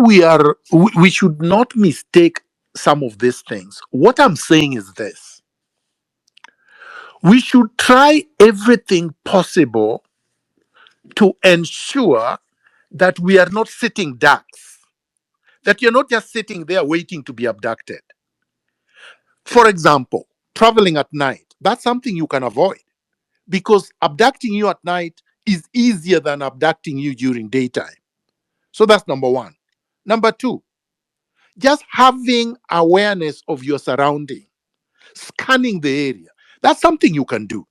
we should not mistake some of these things. What I'm saying is this: we should try everything possible to ensure that we are not sitting ducks, that you're not just sitting there waiting to be abducted. For example, traveling at night, that's something you can avoid because abducting you at night is easier than abducting you during daytime. So that's number one. Number two, just having awareness of your surrounding, scanning the area. That's something you can do.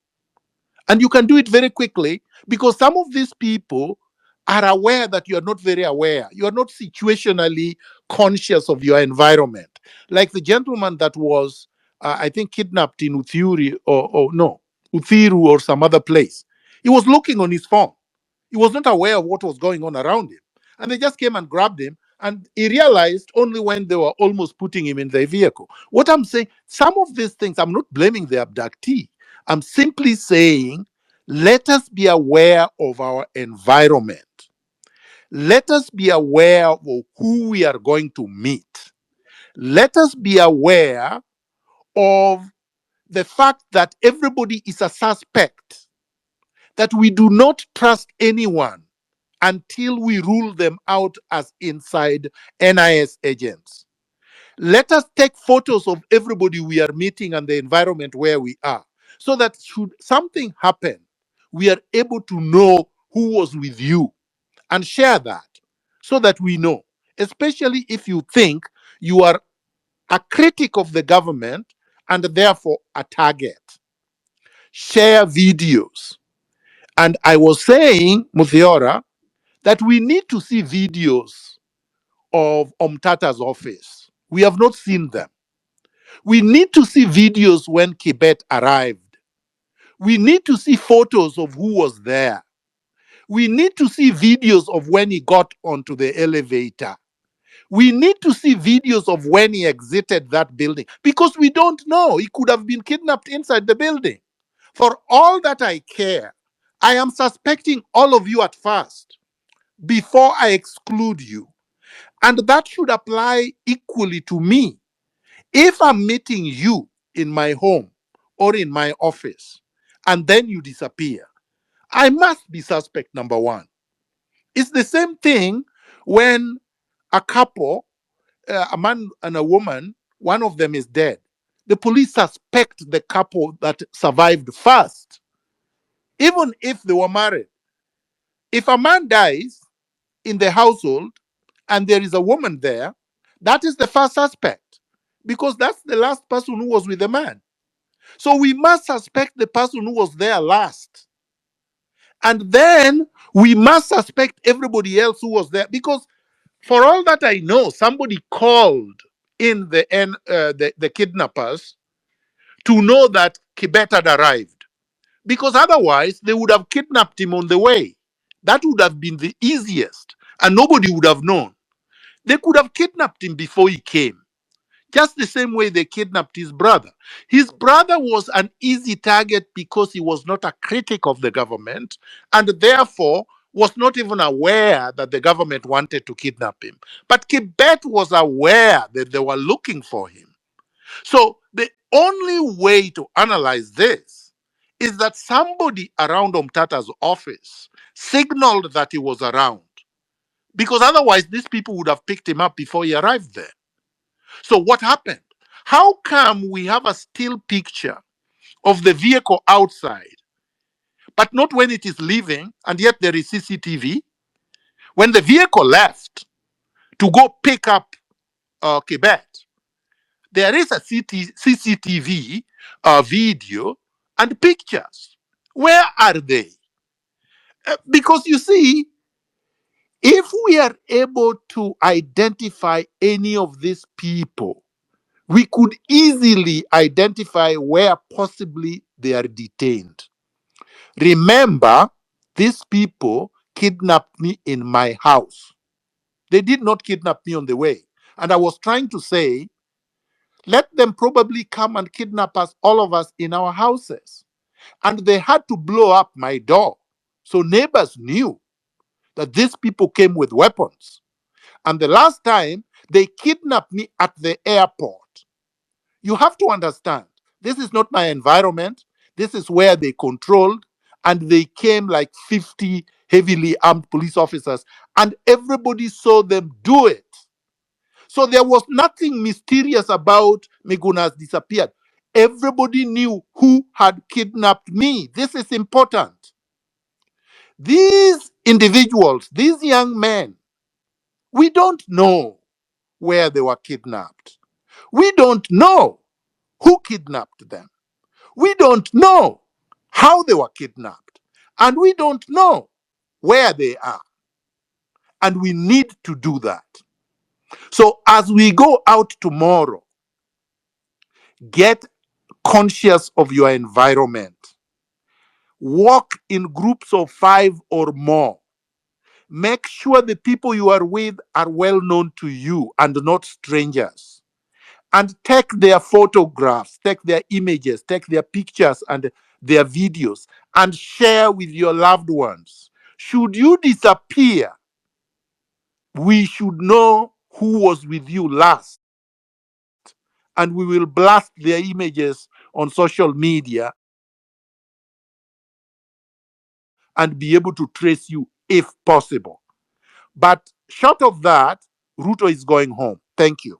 And you can do it very quickly because some of these people are aware that you are not very aware. You are not situationally conscious of your environment. Like the gentleman that was, I think, kidnapped in Uthuri or no, Uthiru or some other place. He was looking on his phone. He was not aware of what was going on around him. And they just came and grabbed him. And he realized only when they were almost putting him in their vehicle. What I'm saying, some of these things, I'm not blaming the abductee. I'm simply saying, let us be aware of our environment. Let us be aware of who we are going to meet. Let us be aware of the fact that everybody is a suspect, that we do not trust anyone until we rule them out as inside NIS agents. Let us take photos of everybody we are meeting and the environment where we are, so that should something happen, we are able to know who was with you and share that so that we know, especially if you think you are a critic of the government and therefore a target. Share videos. And I was saying, Muthiora, that we need to see videos of Omtata's office. We have not seen them. We need to see videos when Kibet arrived. We need to see photos of who was there. We need to see videos of when he got onto the elevator. We need to see videos of when he exited that building because we don't know. He could have been kidnapped inside the building. For all that I care, I am suspecting all of you at first before I exclude you. And that should apply equally to me. If I'm meeting you in my home or in my office and then you disappear, I must be suspect number one. It's the same thing when a couple, a man and a woman, one of them is dead. The police suspect the couple that survived first, even if they were married. If a man dies in the household and there is a woman there, that is the first suspect because that's the last person who was with the man. So we must suspect the person who was there last. And then we must suspect everybody else who was there because for all that I know, somebody called in the kidnappers to know that Kibet had arrived. Because otherwise, they would have kidnapped him on the way. That would have been the easiest, and nobody would have known. They could have kidnapped him before he came, just the same way they kidnapped his brother. His brother was an easy target because he was not a critic of the government and therefore was not even aware that the government wanted to kidnap him. But Kibet was aware that they were looking for him. So the only way to analyze this is that somebody around Omtata's office signaled that he was around, because otherwise these people would have picked him up before he arrived there. So what happened? How come we have a still picture of the vehicle outside, but not when it is leaving, and yet there is CCTV? When the vehicle left to go pick up Quebec, there is a CCTV video and pictures. Where are they? Because you see, if we are able to identify any of these people, we could easily identify where possibly they are detained. Remember, these people kidnapped me in my house. They did not kidnap me on the way. And I was trying to say, let them probably come and kidnap us, all of us, in our houses. And they had to blow up my door. So neighbors knew that these people came with weapons. And the last time they kidnapped me at the airport. You have to understand, this is not my environment. This is where they controlled, and they came like 50 heavily armed police officers, and everybody saw them do it. So there was nothing mysterious about Miguna's disappeared. Everybody knew who had kidnapped me. This is important. These individuals, these young men, we don't know where they were kidnapped. We don't know who kidnapped them. We don't know how they were kidnapped. And we don't know where they are. And we need to do that. So as we go out tomorrow, get conscious of your environment. Walk in groups of 5 or more. Make sure the people you are with are well known to you and not strangers. And take their photographs, take their images, take their pictures and their videos, and share with your loved ones. Should you disappear, we should know who was with you last, and we will blast their images on social media and be able to trace you if possible. But short of that, Ruto is going home. Thank you.